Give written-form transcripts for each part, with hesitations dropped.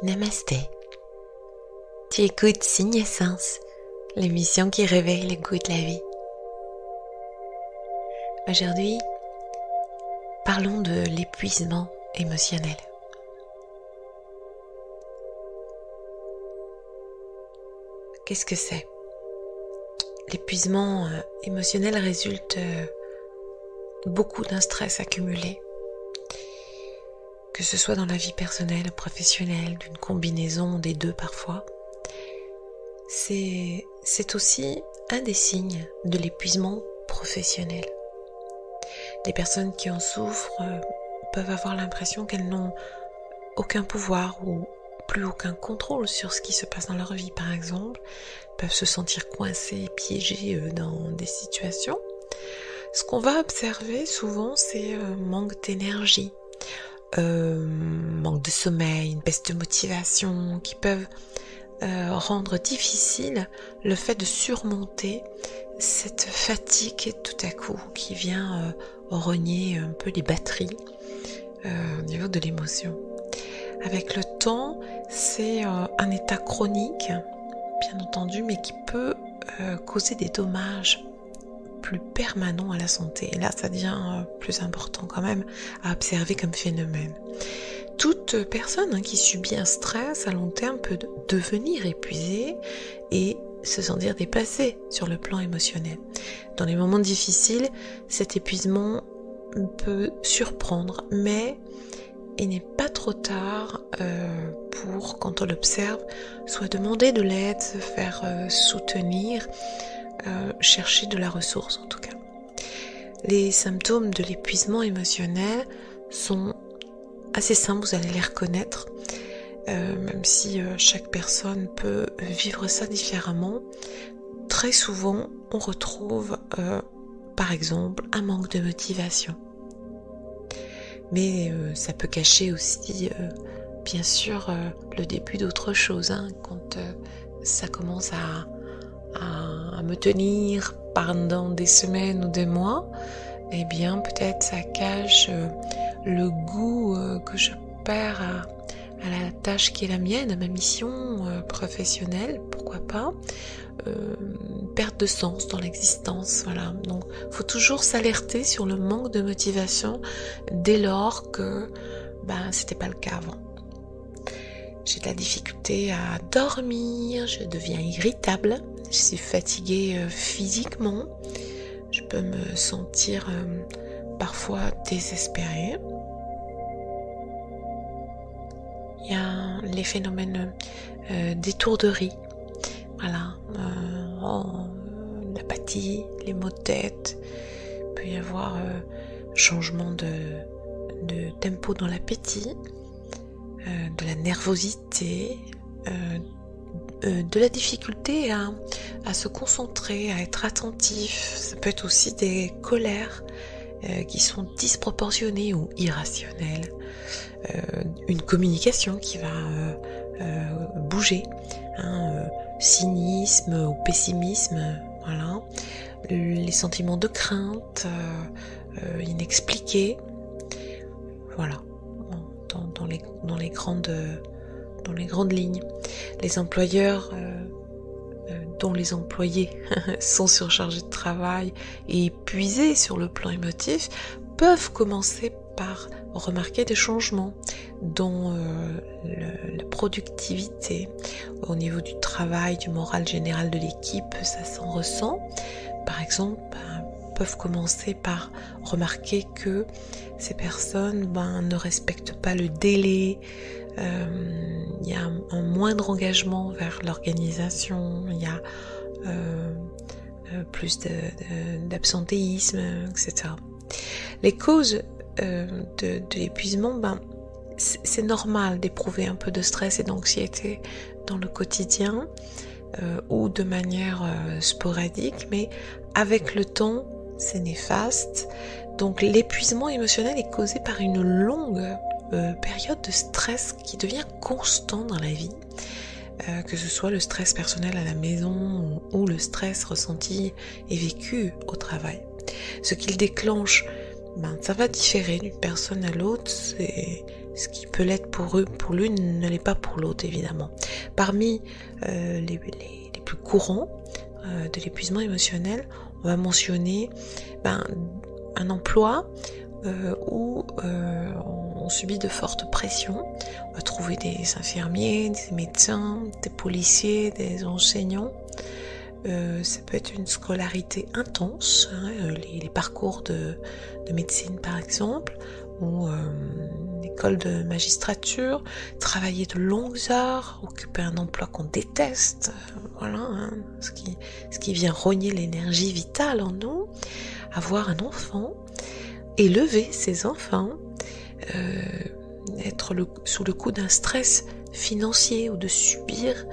Namasté. Tu écoutes Signe Essence, l'émission qui réveille le goût de la vie. Aujourd'hui, parlons de l'épuisement émotionnel. Qu'est-ce que c'est ? L'épuisement émotionnel résulte beaucoup d'un stress accumulé, que ce soit dans la vie personnelle ou professionnelle, d'une combinaison des deux parfois. C'est aussi un des signes de l'épuisement professionnel. Les personnes qui en souffrent peuvent avoir l'impression qu'elles n'ont aucun pouvoir ou plus aucun contrôle sur ce qui se passe dans leur vie, par exemple, peuvent se sentir coincées, piégées dans des situations. Ce qu'on va observer souvent, c'est un manque d'énergie, manque de sommeil, une baisse de motivation qui peuvent rendre difficile le fait de surmonter cette fatigue tout à coup qui vient rogner un peu les batteries au niveau de l'émotion. Avec le temps, c'est un état chronique, bien entendu, mais qui peut causer des dommages plus permanents à la santé. Et là, ça devient plus important quand même à observer comme phénomène. Toute personne qui subit un stress à long terme peut devenir épuisée et se sentir dépassée sur le plan émotionnel. Dans les moments difficiles, cet épuisement peut surprendre, mais il n'est pas trop tard pour, quand on l'observe, soit demander de l'aide, se faire soutenir, chercher de la ressource en tout cas. Les symptômes de l'épuisement émotionnel sont assez simples, vous allez les reconnaître, même si chaque personne peut vivre ça différemment. Très souvent, on retrouve par exemple un manque de motivation. Mais ça peut cacher aussi, bien sûr, le début d'autre chose. Quand ça commence à me tenir pendant des semaines ou des mois, eh bien peut-être ça cache le goût que je perds à la tâche qui est la mienne, à ma mission professionnelle, pourquoi pas, perte de sens dans l'existence, voilà. Donc, faut toujours s'alerter sur le manque de motivation dès lors que c'était pas le cas avant. J'ai de la difficulté à dormir, je deviens irritable, je suis fatiguée physiquement, je peux me sentir parfois désespérée. Il y a les phénomènes d'étourderie, voilà, l'apathie, les maux de tête, il peut y avoir changement de tempo dans l'appétit, de la nervosité, de la difficulté à se concentrer, à être attentif. Ça peut être aussi des colères qui sont disproportionnées ou irrationnelles, une communication qui va bouger, cynisme ou pessimisme, voilà, les sentiments de crainte inexpliqués, voilà, dans les grandes lignes. Les employeurs dont les employés sont surchargés de travail et épuisés sur le plan émotif peuvent commencer par remarquer des changements dans la productivité, au niveau du travail, du moral général de l'équipe, ça s'en ressent. Par exemple, peuvent commencer par remarquer que ces personnes ne respectent pas le délai, il y a un moindre engagement vers l'organisation, il y a plus d'absentéisme, etc. Les causes de l'épuisement, c'est normal d'éprouver un peu de stress et d'anxiété dans le quotidien ou de manière sporadique, mais avec le temps, c'est néfaste. Donc l'épuisement émotionnel est causé par une longue période de stress qui devient constant dans la vie, que ce soit le stress personnel à la maison ou le stress ressenti et vécu au travail. Ce qu'il déclenche, ça va différer d'une personne à l'autre, ce qui peut l'être pour l'une ne l'est pas pour l'autre évidemment. Parmi les plus courants de l'épuisement émotionnel, on va mentionner un emploi où on subit de fortes pressions. On va trouver des infirmiers, des médecins, des policiers, des enseignants. Ça peut être une scolarité intense, les parcours de médecine par exemple, ou l'école de magistrature, travailler de longues heures, occuper un emploi qu'on déteste, ce qui vient rogner l'énergie vitale en nous, avoir un enfant, élever ses enfants, être sous le coup d'un stress financier ou de subir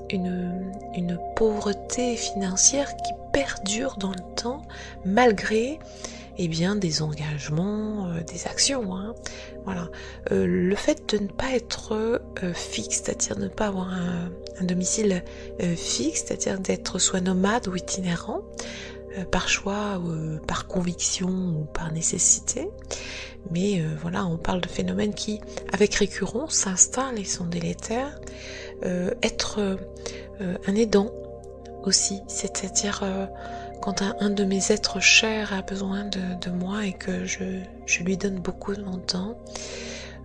une pauvreté financière qui perdure dans le temps malgré des engagements, des actions. Le fait de ne pas être fixe, c'est-à-dire de ne pas avoir un domicile fixe, c'est-à-dire d'être soit nomade ou itinérant, par choix, par conviction ou par nécessité. Mais on parle de phénomènes qui, avec récurrence, s'installent et sont délétères. Être un aidant aussi, c'est-à-dire quand un de mes êtres chers a besoin de moi et que je lui donne beaucoup de mon temps.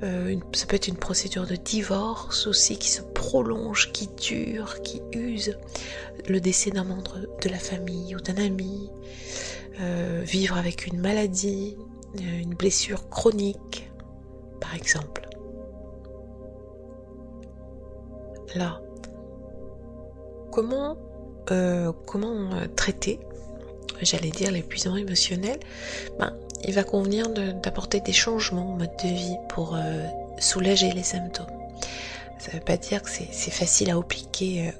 Ça peut être une procédure de divorce aussi qui se prolonge, qui dure, qui use. Le décès d'un membre de la famille ou d'un ami, vivre avec une maladie, une blessure chronique, par exemple. Alors, comment traiter, j'allais dire, l'épuisement émotionnel? Il va convenir d'apporter des changements au mode de vie pour soulager les symptômes. Ça ne veut pas dire que c'est facile à appliquer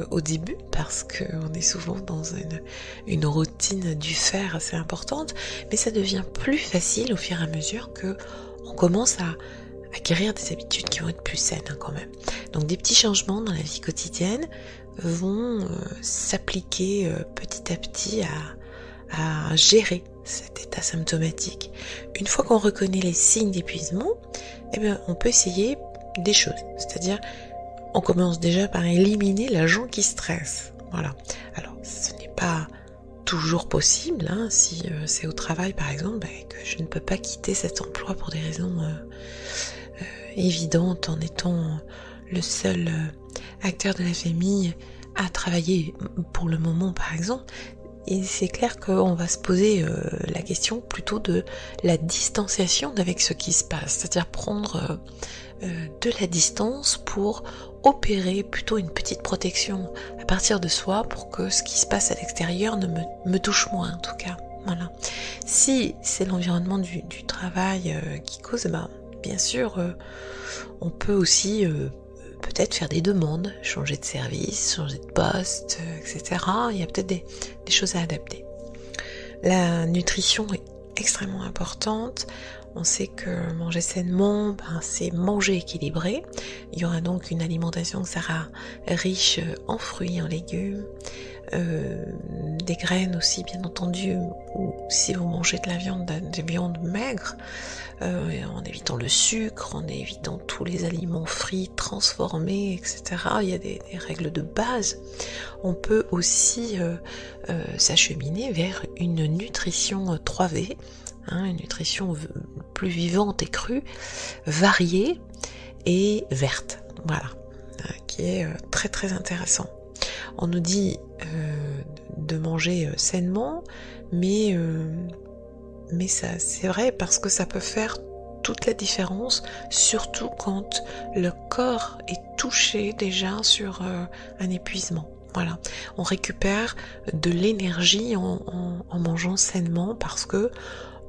au début, parce qu'on est souvent dans une routine du faire assez importante, mais ça devient plus facile au fur et à mesure que on commence à acquérir des habitudes qui vont être plus saines quand même. Donc des petits changements dans la vie quotidienne vont s'appliquer petit à petit à gérer cet état symptomatique. Une fois qu'on reconnaît les signes d'épuisement, on peut essayer des choses. C'est-à-dire, on commence déjà par éliminer l'agent qui stresse. Voilà. Alors, ce n'est pas toujours possible, si c'est au travail par exemple, que je ne peux pas quitter cet emploi pour des raisons évidentes en étant le seul acteur de la famille à travailler pour le moment par exemple. Et c'est clair qu'on va se poser la question plutôt de la distanciation avec ce qui se passe, c'est-à-dire prendre de la distance pour opérer plutôt une petite protection à partir de soi pour que ce qui se passe à l'extérieur ne me touche moins en tout cas. Voilà. Si c'est l'environnement du travail qui cause, bien sûr, on peut aussi peut-être faire des demandes, changer de service, changer de poste, etc. Il y a peut-être des choses à adapter. La nutrition est extrêmement importante. On sait que manger sainement, c'est manger équilibré. Il y aura donc une alimentation qui sera riche en fruits, en légumes, des graines aussi bien entendu, ou si vous mangez de la viande, des viandes maigres, en évitant le sucre, en évitant tous les aliments frits, transformés, etc. Il y a des règles de base. On peut aussi s'acheminer vers une nutrition 3V, une nutrition plus vivante et crue, variée et verte, voilà, qui est très très intéressant. On nous dit de manger sainement, mais ça c'est vrai parce que ça peut faire toute la différence, surtout quand le corps est touché déjà sur un épuisement. Voilà, on récupère de l'énergie en mangeant sainement parce que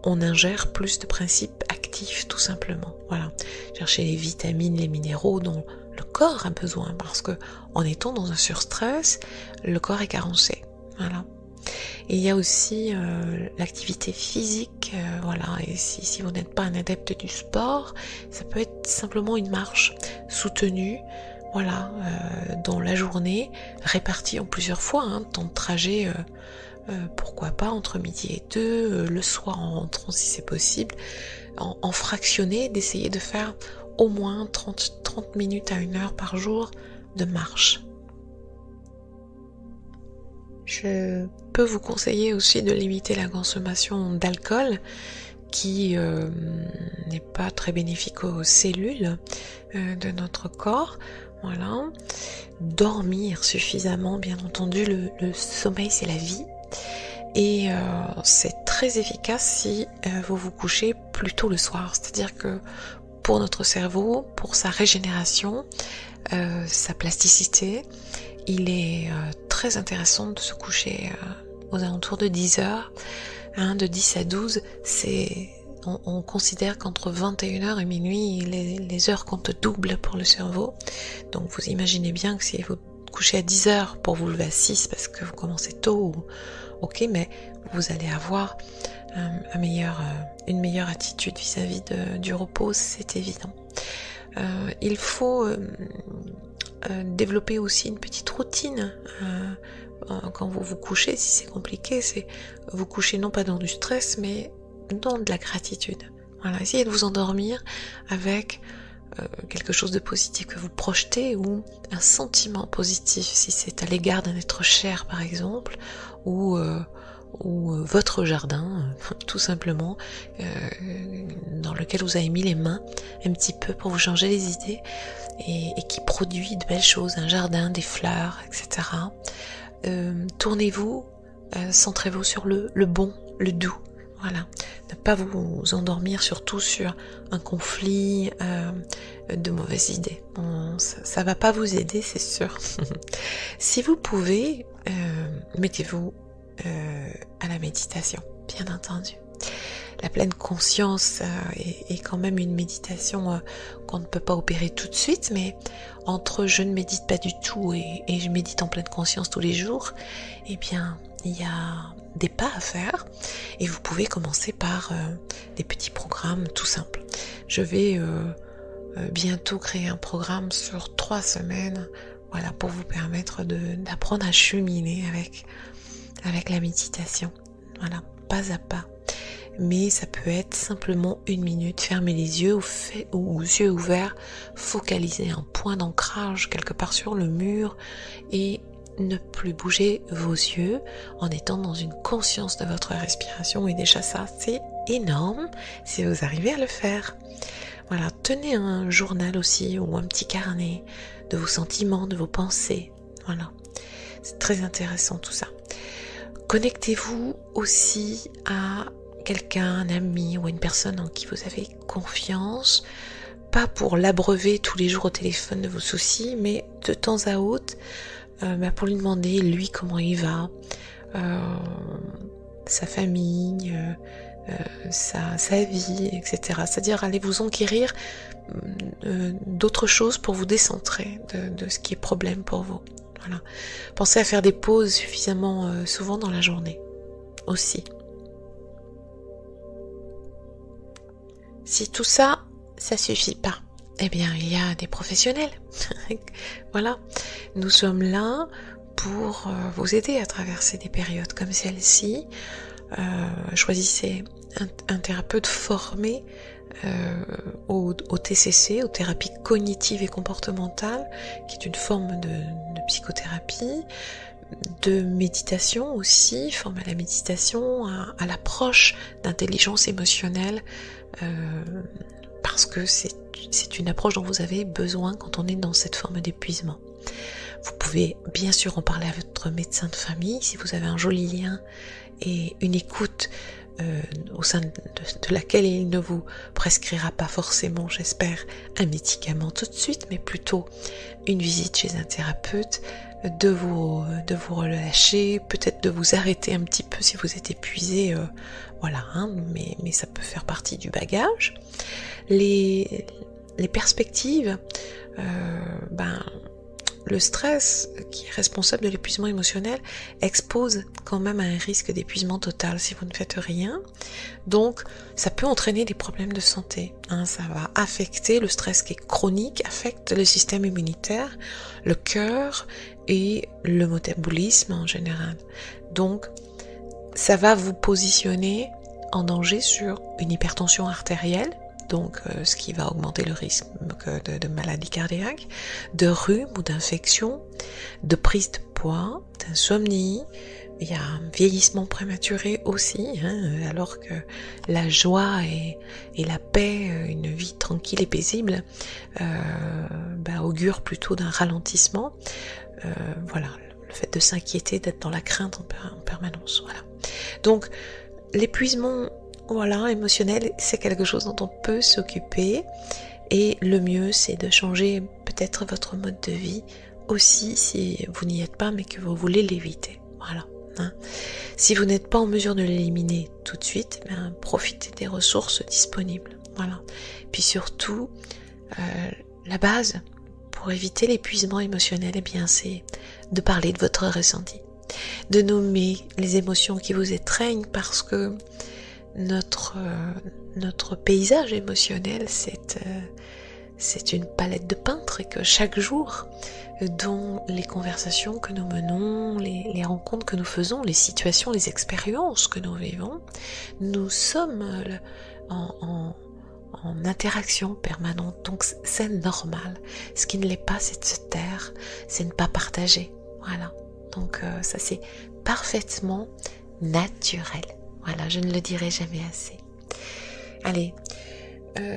on ingère plus de principes actifs tout simplement. Voilà, chercher les vitamines, les minéraux dont le corps a besoin parce que en étant dans un surstress, le corps est carencé. Voilà. Et il y a aussi l'activité physique, voilà. Et si vous n'êtes pas un adepte du sport, ça peut être simplement une marche soutenue, voilà, dans la journée, répartie en plusieurs fois, temps de trajet. Pourquoi pas entre midi et 2, le soir en rentrant si c'est possible, en fractionné, d'essayer de faire au moins 30 minutes à 1 heure par jour de marche. Je peux vous conseiller aussi de limiter la consommation d'alcool qui n'est pas très bénéfique aux cellules de notre corps. Voilà. Dormir suffisamment, bien entendu, le sommeil c'est la vie. Et c'est très efficace si vous vous couchez plus tôt le soir. C'est-à-dire que pour notre cerveau, pour sa régénération, sa plasticité, il est très intéressant de se coucher aux alentours de 10 heures. De 10 à 12, on considère qu'entre 21h et minuit, les heures comptent double pour le cerveau. Donc vous imaginez bien que si vous couchez à 10 heures pour vous lever à 6 parce que vous commencez tôt, ok, mais vous allez avoir une meilleure attitude vis-à-vis du repos, c'est évident. Il faut développer aussi une petite routine quand vous vous couchez. Si c'est compliqué, c'est vous coucher non pas dans du stress mais dans de la gratitude. Voilà, essayez de vous endormir avec quelque chose de positif que vous projetez ou un sentiment positif si c'est à l'égard d'un être cher par exemple ou votre jardin tout simplement dans lequel vous avez mis les mains un petit peu pour vous changer les idées et qui produit de belles choses, un jardin, des fleurs, etc. Tournez-vous, centrez-vous sur le bon, le doux. Voilà, ne pas vous endormir surtout sur un conflit de mauvaises idées. Bon, ça va pas vous aider, c'est sûr. Si vous pouvez, mettez-vous à la méditation, bien entendu. La pleine conscience est quand même une méditation qu'on ne peut pas opérer tout de suite, mais entre je ne médite pas du tout et je médite en pleine conscience tous les jours, eh bien, il y a des pas à faire et vous pouvez commencer par des petits programmes tout simples. Je vais bientôt créer un programme sur 3 semaines, voilà, pour vous permettre d'apprendre à cheminer avec la méditation. Voilà, pas à pas. Mais ça peut être simplement 1 minute, fermer les yeux ou yeux ouverts, focaliser un point d'ancrage quelque part sur le mur et ne plus bouger vos yeux en étant dans une conscience de votre respiration. Et déjà ça, c'est énorme si vous arrivez à le faire. Voilà, tenez un journal aussi ou un petit carnet de vos sentiments, de vos pensées. Voilà, c'est très intéressant tout ça. Connectez-vous aussi à quelqu'un, un ami ou une personne en qui vous avez confiance, pas pour l'abreuver tous les jours au téléphone de vos soucis, mais de temps à autre, pour lui demander lui comment il va, sa famille, sa vie, etc. C'est-à-dire allez vous enquérir d'autres choses pour vous décentrer de ce qui est problème pour vous. Voilà. Pensez à faire des pauses suffisamment souvent dans la journée aussi. Si tout ça, ça suffit pas, eh bien il y a des professionnels. Voilà, nous sommes là pour vous aider à traverser des périodes comme celle-ci. Choisissez un thérapeute formé au TCC, aux thérapies cognitives et comportementales, qui est une forme de psychothérapie, de méditation aussi, formé à la méditation, à l'approche d'intelligence émotionnelle, parce que c'est une approche dont vous avez besoin quand on est dans cette forme d'épuisement. Vous pouvez bien sûr en parler à votre médecin de famille si vous avez un joli lien et une écoute au sein de laquelle il ne vous prescrira pas forcément, j'espère, un médicament tout de suite, mais plutôt une visite chez un thérapeute, de vous relâcher, peut-être de vous arrêter un petit peu si vous êtes épuisé, voilà, hein, mais ça peut faire partie du bagage. Les perspectives, le stress qui est responsable de l'épuisement émotionnel expose quand même à un risque d'épuisement total si vous ne faites rien. Donc ça peut entraîner des problèmes de santé, hein. Ça va affecter, le stress qui est chronique affecte le système immunitaire, le cœur et le métabolisme en général. Donc ça va vous positionner en danger sur une hypertension artérielle donc ce qui va augmenter le risque de maladie cardiaque, de rhume ou d'infection, de prise de poids, d'insomnie. Il y a un vieillissement prématuré aussi, alors que la joie et la paix, une vie tranquille et paisible, augure plutôt d'un ralentissement. Voilà, le fait de s'inquiéter, d'être dans la crainte en permanence. Voilà. Donc, l'épuisement, émotionnel, c'est quelque chose dont on peut s'occuper. Et le mieux, c'est de changer peut-être votre mode de vie aussi, si vous n'y êtes pas, mais que vous voulez l'éviter. Voilà. Si vous n'êtes pas en mesure de l'éliminer tout de suite, profitez des ressources disponibles. Voilà. Puis surtout, la base pour éviter l'épuisement émotionnel, c'est de parler de votre ressenti, de nommer les émotions qui vous étreignent, parce que notre paysage émotionnel, c'est une palette de peintre, et que chaque jour, dont les conversations que nous menons, les rencontres que nous faisons, les situations, les expériences que nous vivons, nous sommes en interaction permanente. Donc c'est normal. Ce qui ne l'est pas, c'est de se taire, c'est ne pas partager. Voilà. Donc ça, c'est parfaitement naturel. Voilà, je ne le dirai jamais assez. Allez,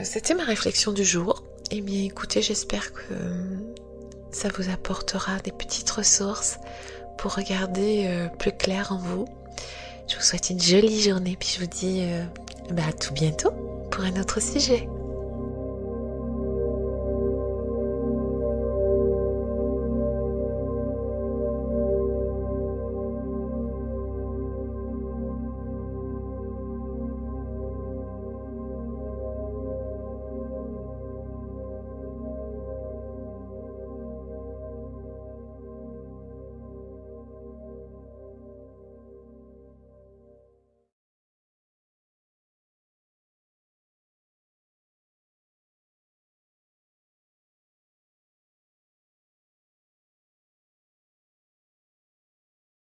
c'était ma réflexion du jour. Eh bien, écoutez, j'espère que ça vous apportera des petites ressources pour regarder plus clair en vous. Je vous souhaite une jolie journée, puis je vous dis à tout bientôt pour un autre sujet.